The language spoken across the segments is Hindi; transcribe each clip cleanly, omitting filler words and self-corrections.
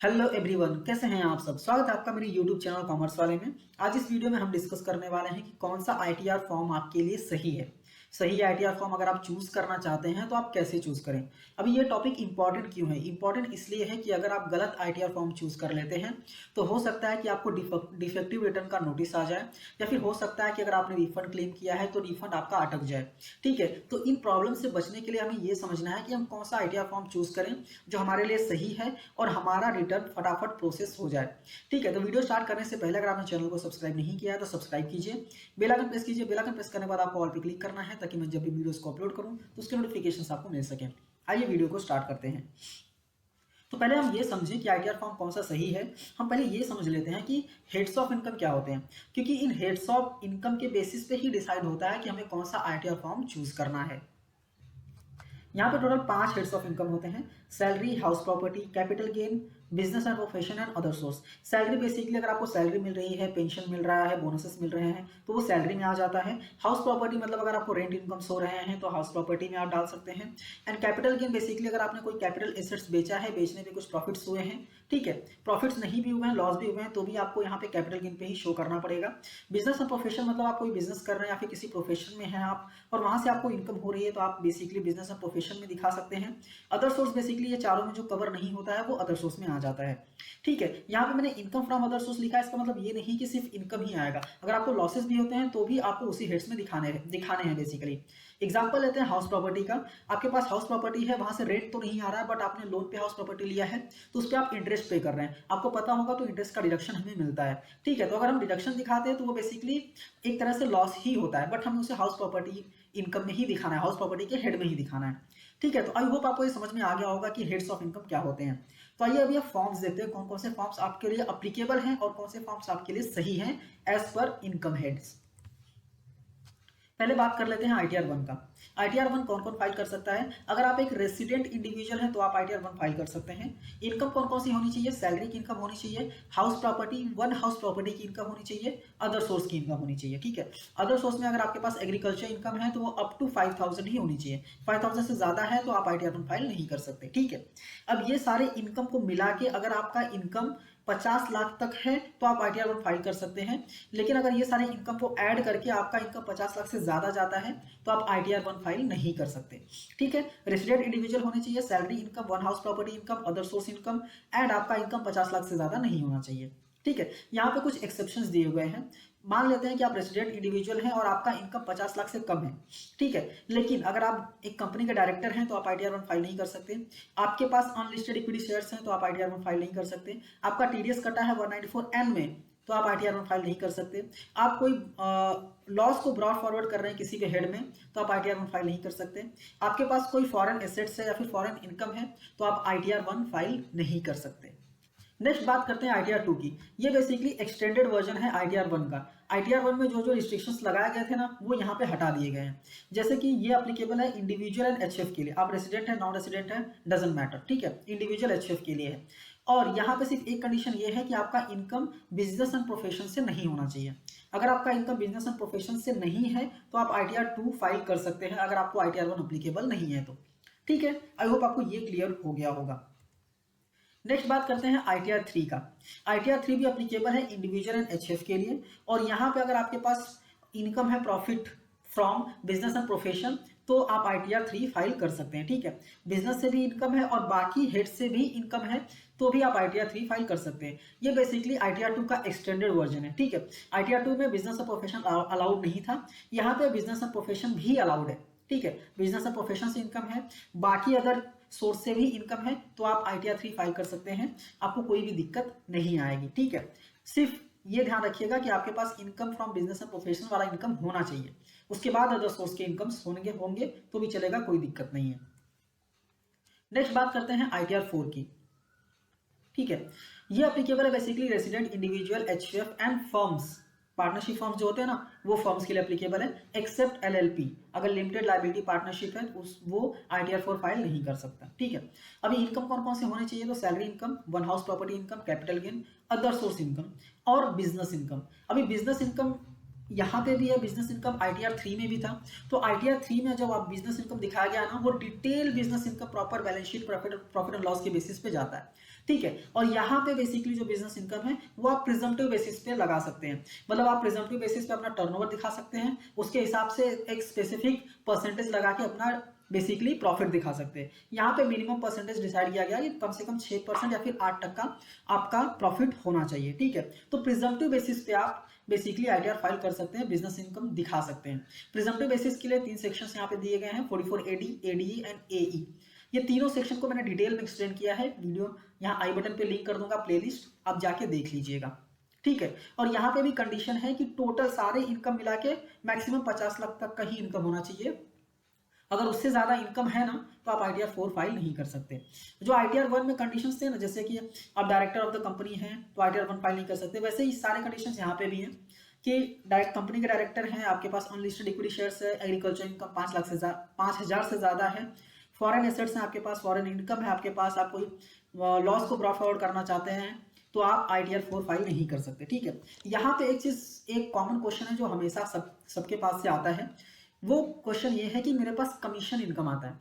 हेलो एवरीवन, कैसे हैं आप सब। स्वागत है आपका मेरे यूट्यूब चैनल कॉमर्स वाले में। आज इस वीडियो में हम डिस्कस करने वाले हैं कि कौन सा आईटीआर फॉर्म आपके लिए सही है। सही आईटीआर फॉर्म अगर आप चूज करना चाहते हैं तो आप कैसे चूज करें। अभी ये टॉपिक इंपॉर्टेंट क्यों है? इंपॉर्टेंट इसलिए है कि अगर आप गलत आईटीआर फॉर्म चूज कर लेते हैं तो हो सकता है कि आपको डिफेक्टिव रिटर्न का नोटिस आ जाए, या फिर हो सकता है कि अगर आपने रिफंड क्लेम किया है तो रिफंड आपका अटक जाए। ठीक है, तो इन प्रॉब्लम से बचने के लिए हमें ये समझना है कि हम कौन सा आईटीआर फॉर्म चूज करें जो हमारे लिए सही है और हमारा रिटर्न फटाफट प्रोसेस हो जाए। ठीक है, तो वीडियो स्टार्ट करने से पहले अगर आपने चैनल को सब्सक्राइब नहीं किया है तो सब्सक्राइब कीजिए, बेल आइकन प्रेस कीजिए। बेल आइकन प्रेस करने के बाद आपको ऑल पे क्लिक करना है ताकि मैं जब भी वीडियोस को अपलोड करूं तो उसके नोटिफिकेशन आपको मिल सके। आइए वीडियो को स्टार्ट करते हैं। तो पहले हम ये समझें कि आईटीआर फॉर्म कौन सा सही है। हम पहले ये समझ लेते हैं कि हेड्स ऑफ इनकम क्या होते हैं, क्योंकि इन हेड्स ऑफ इनकम के बेसिस पे ही डिसाइड होता है कि हमें कौन सा आईटीआर फॉर्म चूज करना है। यहाँ पे टोटल 5 हेड्स ऑफ इनकम होते हैं: salary, house property, capital gain, business and profession and other source. Salary basically अगर आपको सैलरी मिल रही है, पेंशन मिल रहा है, बोनसेस मिल रहे हैं तो वो सैलरी में आ जाता है। हाउस प्रॉपर्टी मतलब अगर आपको रेंट इनकम्स हो रहे हैं तो हाउस प्रॉपर्टी में आप डाल सकते हैं। एंड कैपिटल गेन बेसिकली अगर आपने कोई कैपिटल एसेट्स बेचा है, बेचने में कुछ प्रॉफिट्स हुए हैं, ठीक है, प्रॉफिट्स नहीं भी हुए हैं, लॉस भी हुए हैं, तो भी आपको यहाँ पे कैपिटल गेन पे ही शो करना पड़ेगा। बिजनेस एंड प्रोफेशन मतलब आप कोई बिजनेस कर रहे हैं या फिर किसी प्रोफेशन में हैं आप और वहां से आपको इनकम हो रही है तो आप बेसिकली बिजनेस एंड प्रोफेशन में दिखा सकते हैं। अदर सोर्स बेसिकली ये चारों में जो कवर नहीं होता है वो अदर सोर्स में आ जाता है। ठीक है, यहाँ पे मैंने इनकम फ्रॉम अदर सोर्स लिखा है, इसका मतलब ये नहीं कि सिर्फ इनकम ही आएगा, अगर आपको लॉसेस भी होते हैं तो भी आपको उसी हेड्स में दिखाने हैं बेसिकली। एग्जांपल लेते हैं हाउस प्रॉपर्टी का। आपके पास हाउस प्रॉपर्टी है, वहां से रेंट तो नहीं आ रहा है बट आपने लोन पे हाउस प्रॉपर्टी लिया है तो उस पर आप इंटरेस्ट पे कर रहे हैं, आपको पता होगा, तो इंटरेस्ट का डिडक्शन हमें मिलता है। ठीक है, तो अगर हम डिडक्शन दिखाते हैं तो वो बेसिकली एक तरह से लॉस ही होता है, बट हमें उसे हाउस प्रॉपर्टी इनकम में ही दिखाना है, हाउस प्रॉपर्टी के हेड में ही दिखाना है। ठीक है, तो आई होप आपको ये समझ में आ गया होगा कि हेड्स ऑफ इनकम क्या होते हैं। तो आइए अभी आप फॉर्म्स देखते हैं, कौन कौन से फॉर्म्स आपके लिए अप्लीकेबल हैं और कौन से फॉर्म्स आपके लिए सही हैं एज पर इनकम हेड्स। पहले बात कर लेते हैं आईटीआर 1 का। आईटीआर 1 कौन कौन फाइल कर सकता है? अगर आप एक रेसिडेंट इंडिविजुअल हैं तो आप आईटीआर 1 फाइल कर सकते हैं। इनकम कौन कौन सी होनी चाहिए? सैलरी की इनकम होनी चाहिए, house property, one house property की इनकम होनी चाहिए, अदर सोर्स की इनकम होनी चाहिए। ठीक है, अदर सोर्स में अगर आपके पास एग्रीकल्चर इनकम है तो वो अप टू 5000 ही होनी चाहिए। 5000 से ज्यादा है तो आप आईटीआर 1 फाइल नहीं कर सकते। ठीक है, अब ये सारे इनकम को मिला के अगर आपका इनकम 50 लाख तक है तो आप आईटीआर 1 फाइल कर सकते हैं। लेकिन अगर ये सारे इनकम को ऐड करके आपका इनकम 50 लाख से ज्यादा जाता है तो आप आईटीआर 1 फाइल नहीं कर सकते। ठीक है, रेसिडेंट इंडिविजुअल होने चाहिए, salary income, one house property income, other source income, and आपका इनकम 50 लाख से ज्यादा नहीं होना चाहिए। ठीक है, यहाँ पे कुछ एक्सेप्शंस दिए हुए हैं। मान लेते हैं कि आप रेसिडेंट इंडिविजुअल हैं और आपका इनकम 50 लाख से कम है। ठीक है, लेकिन अगर आप एक कंपनी के डायरेक्टर हैं तो आप आईटीआर 1 फाइल नहीं कर सकते। आपके पास अनलिस्टेड इक्विटी शेयर्स हैं तो आप आईटीआर 1 फाइल नहीं कर सकते। आपका टीडीएस कटा है 194N में तो आप आईटीआर 1 फाइल नहीं कर सकते। आप कोई लॉस को ब्रॉड फॉरवर्ड कर रहे हैं किसी के हेड में तो आप आईटीआर 1 फाइल नहीं कर सकते। आपके पास कोई फॉरेन एसेट्स है या फिर फॉरेन इनकम है तो आप आईटीआर 1 फाइल नहीं कर सकते। नेक्स्ट बात करते हैं आईटीआर 2 की। ये बेसिकली एक्सटेंडेड वर्जन है आईटीआर 1 का। आईटीआर 1 में जो जो रिस्ट्रिक्शंस लगाए गए थे ना वो यहाँ पे हटा दिए गए हैं। जैसे कि ये एप्लीकेबल है इंडिविजुअल एंड एचएफ के लिए, आप रेसिडेंट है नॉन रेसिडेंट है डजंट मैटर। ठीक है, इंडिविजुअल एचएफ के लिए है। और यहाँ पे सिर्फ एक कंडीशन ये है कि आपका इनकम बिजनेस एंड प्रोफेशन से नहीं होना चाहिए। अगर आपका इनकम बिजनेस एंड प्रोफेशन से नहीं है तो आप आईटीआर 2 फाइल कर सकते हैं, अगर आपको आईटीआर 1 एप्लीकेबल नहीं है तो। ठीक है, आई होप आपको ये क्लियर हो गया होगा। नेक्स्ट बात करते हैं आईटीआर 3 का। आईटीआर 3 भी एप्लीकेबल है इंडिविजुअल एंड एचएफ के लिए। और यहाँ पे अगर आपके पास इनकम है profit from business and profession तो आप आईटीआर 3 फाइल कर सकते हैं। ठीक है, बिजनेस से भी इनकम है और बाकी हेड से भी इनकम है तो भी आप आईटीआर 3 फाइल कर सकते हैं। ये बेसिकली आईटीआर 2 का एक्सटेंडेड वर्जन है। ठीक है, आईटीआर 2 में बिजनेस एंड प्रोफेशन अलाउड नहीं था, यहाँ पे बिजनेस एंड प्रोफेशन भी अलाउड है। ठीक है, बिजनेस एंड प्रोफेशन से इनकम है, बाकी अदर सोर्स से भी इनकम है तो आप आईटीआर 3 फाइल कर सकते हैं, आपको कोई भी दिक्कत नहीं आएगी। ठीक है, सिर्फ ये ध्यान रखिएगा कि आपके पास income from business and profession वाला इनकम होना चाहिए, उसके बाद अदर सोर्स के इनकम्स होंगे तो भी चलेगा, कोई दिक्कत नहीं है। नेक्स्ट बात करते हैं आईटीआर 4 की। ठीक है, ये एप्लीकेबल है basically resident individual HUF and firms, partnership firms जो होते हैं ना वो फर्म्स के लिए एप्लीकेबल है, एक्सेप्ट एलएलपी। अगर लिमिटेड लायबिलिटी पार्टनरशिप है तो वो आईटीआर 4 फाइल नहीं कर सकता। ठीक है, अभी इनकम कौन कौन से होने चाहिए? तो salary income, one house property income, capital gain, other source income और बिजनेस इनकम। अभी बिजनेस इनकम यहाँ पे भी है बिजनेस इनकम, ITR 3 में भी था। तो ITR 3 में जब आप बिजनेस इनकम दिखाया गया ना, वो detail business income proper balance sheet profit and loss के बेसिस पे जाता है, ठीक है। और यहाँ पे बेसिकली जो बिजनेस इनकम है वो आप प्रिजम्पटिव बेसिस पे लगा सकते हैं, मतलब आप प्रिजम्पटिव बेसिस पे अपना टर्नओवर दिखा सकते हैं, उसके हिसाब से एक स्पेसिफिक परसेंटेज लगा के अपना बेसिकली प्रॉफिट दिखा सकते हैं। यहाँ पे मिनिमम परसेंटेज डिसाइड किया गया कि कम से कम 6% या फिर 8% आपका प्रॉफिट होना चाहिए, ठीक है। तो प्रिजम्पटिव बेसिस पे आप बेसिकली ITR फाइल कर सकते हैं, बिजनेस इनकम दिखा सकते हैं। प्रिजम्पटिव बेसिस के लिए 3 सेक्शंस यहाँ पे दिए गए हैं, 44 AD, ADE एंड AE। ये तीनों सेक्शन को मैंने डिटेल में एक्सप्लेन किया है, वीडियो यहाँ आई बटन पे लिंक कर दूंगा, प्लेलिस्ट आप जाके देख लीजिएगा, ठीक है। और यहाँ पे भी कंडीशन है कि टोटल सारे इनकम मिला के मैक्सिमम 50 लाख तक का ही इनकम होना चाहिए। अगर उससे ज्यादा इनकम है ना तो आप ITR 4 फाइल नहीं कर सकते। जो ITR 1 में कंडीशंस थे ना, जैसे कि आप डायरेक्टर ऑफ द कंपनी हैं तो ITR 1 फाइल नहीं कर सकते, वैसे ही सारे कंडीशंस यहाँ पे भी हैं कि डायरेक्ट कंपनी के डायरेक्टर हैं, आपके पास अनलिस्टेड इक्विटी शेयर्स है, एग्रीकल्चर इनकम 5,000 से ज्यादा है, फॉरेन एसेट्स हैं आपके पास, फॉरेन इनकम है आपके पास, आप कोई लॉस को ब्रॉट फॉरवर्ड करना चाहते हैं तो आप ITR 4 फाइल नहीं कर सकते, ठीक है। यहाँ पे एक चीज, एक कॉमन क्वेश्चन है जो हमेशा सबके पास से आता है, वो क्वेश्चन ये है कि मेरे पास कमीशन इनकम आता है,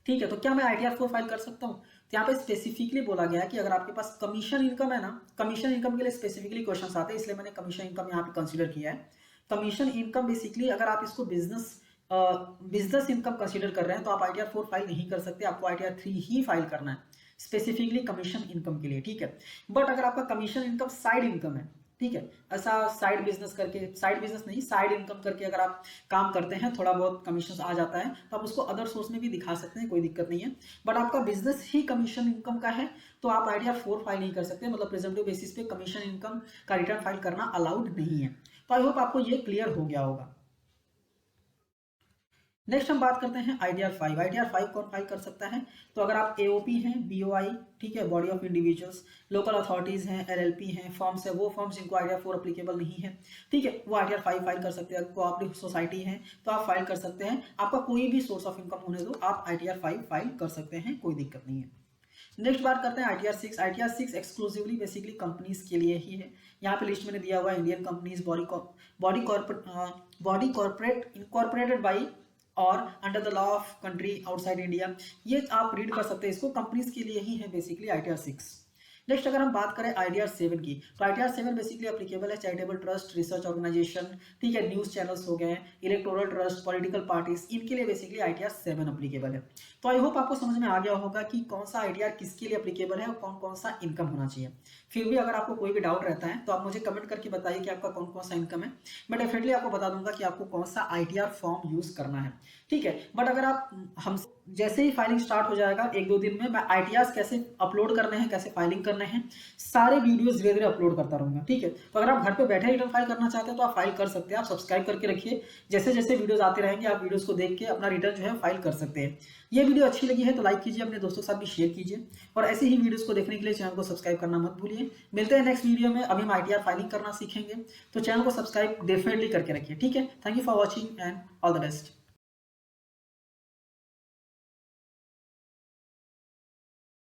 ठीक है, तो क्या मैं ITR 4 फाइल कर सकता हूँ? तो यहाँ पे स्पेसिफिकली बोला गया है कि अगर आपके पास कमीशन इनकम है ना, कमीशन इनकम के लिए स्पेसिफिकली क्वेश्चन आते हैं, इसलिए मैंने कमीशन इनकम यहाँ पे कंसीडर किया है। कमीशन इनकम बेसिकली अगर आप इसको बिजनेस इनकम कंसीडर कर रहे हैं तो आप ITR 4 फाइल नहीं कर सकते, आपको ITR 3 ही फाइल करना है स्पेसिफिकली कमीशन इनकम के लिए, ठीक है। बट अगर आपका कमीशन इनकम साइड इनकम है, ठीक है, ऐसा साइड बिजनेस करके, साइड बिजनेस नहीं साइड इनकम करके अगर आप काम करते हैं, थोड़ा बहुत कमीशन आ जाता है तो आप उसको अदर सोर्स में भी दिखा सकते हैं, कोई दिक्कत नहीं है। बट आपका बिजनेस ही कमीशन इनकम का है तो आप ITR 4 फाइल नहीं कर सकते, मतलब प्रेजेंटिव बेसिस पे कमीशन इनकम का रिटर्न फाइल करना अलाउड नहीं है। तो आई होप आपको ये क्लियर हो गया होगा। नेक्स्ट हम बात करते हैं ITR 5। ITR 5 कौन फाइल कर सकता है? तो अगर आप AOP हैं, BOI, ठीक है, body of individuals, local authorities हैं, LLP हैं, फॉर्म्स है, वो फॉर्म्स जिनको ITR 4 अप्लीकेबल नहीं है, ठीक है, वो ITR 5 फाइल कर सकते हैं। कोऑपरेटिव सोसाइटी है तो आप फाइल कर सकते हैं, आपका कोई भी सोर्स ऑफ इनकम होने दो, आप ITR 5 फाइल कर सकते हैं, कोई दिक्कत नहीं है। नेक्स्ट बात करते हैं ITR 6। ITR 6 exclusively basically companies के लिए ही है। यहाँ पे लिस्ट मैंने दिया हुआ है, Indian companies, body corporate incorporated by और under the law of country outside India, ये आप रीड कर सकते हैं, इसको कंपनीज के लिए ही है बेसिकली ITR 6। नेक्स्ट अगर हम बात करें ITR 7 की, तो ITR 7 बेसिकली एप्लीकेबल है चैरिटेबल ट्रस्ट, रिसर्च ऑर्गेनाइजेशन, ठीक है, न्यूज चैनल्स हो गए, इलेक्टोरल ट्रस्ट, पॉलिटिकल पार्टीज, इनके लिए बेसिकली ITR 7 एप्लीकेबल है। तो आई होप आपको समझ में आ गया होगा कि कौन सा ITR किसके लिए एप्लीकेबल है और कौन कौन सा इनकम होना चाहिए। फिर भी अगर आपको कोई भी डाउट रहता है तो आप मुझे कमेंट करके बताइए कि आपका कौन कौन सा इनकम है, मैं डेफिनेटली आपको बता दूंगा कि आपको कौन सा ITR फॉर्म यूज करना है, ठीक है। बट अगर आप हम जैसे ही फाइलिंग स्टार्ट हो जाएगा 1-2 दिन में, मैं ITRs कैसे अपलोड करने हैं, कैसे फाइलिंग करने हैं, सारे वीडियोस धीरे धीरे अपलोड करता रहूंगा, ठीक है। तो अगर आप घर पे बैठे रिटर्न फाइल करना चाहते हैं तो आप फाइल कर सकते हैं, आप सब्सक्राइब करके रखिए, जैसे जैसे वीडियोस आते रहेंगे आप वीडियोस को देख के अपना रिटर्न जो है फाइल कर सकते हैं। ये वीडियो अच्छी लगी है तो लाइक कीजिए, अपने दोस्तों के साथ भी शेयर कीजिए, और ऐसे ही वीडियोस को देखने के लिए चैनल को सब्सक्राइब करना मत भूलिए। मिलते हैं नेक्स्ट वीडियो में, अभी हम ITR फाइलिंग करना सीखेंगे, तो चैनल को सब्सक्राइब डेफिनेटली करके रखिए, ठीक है। Thank you for watching and all the best.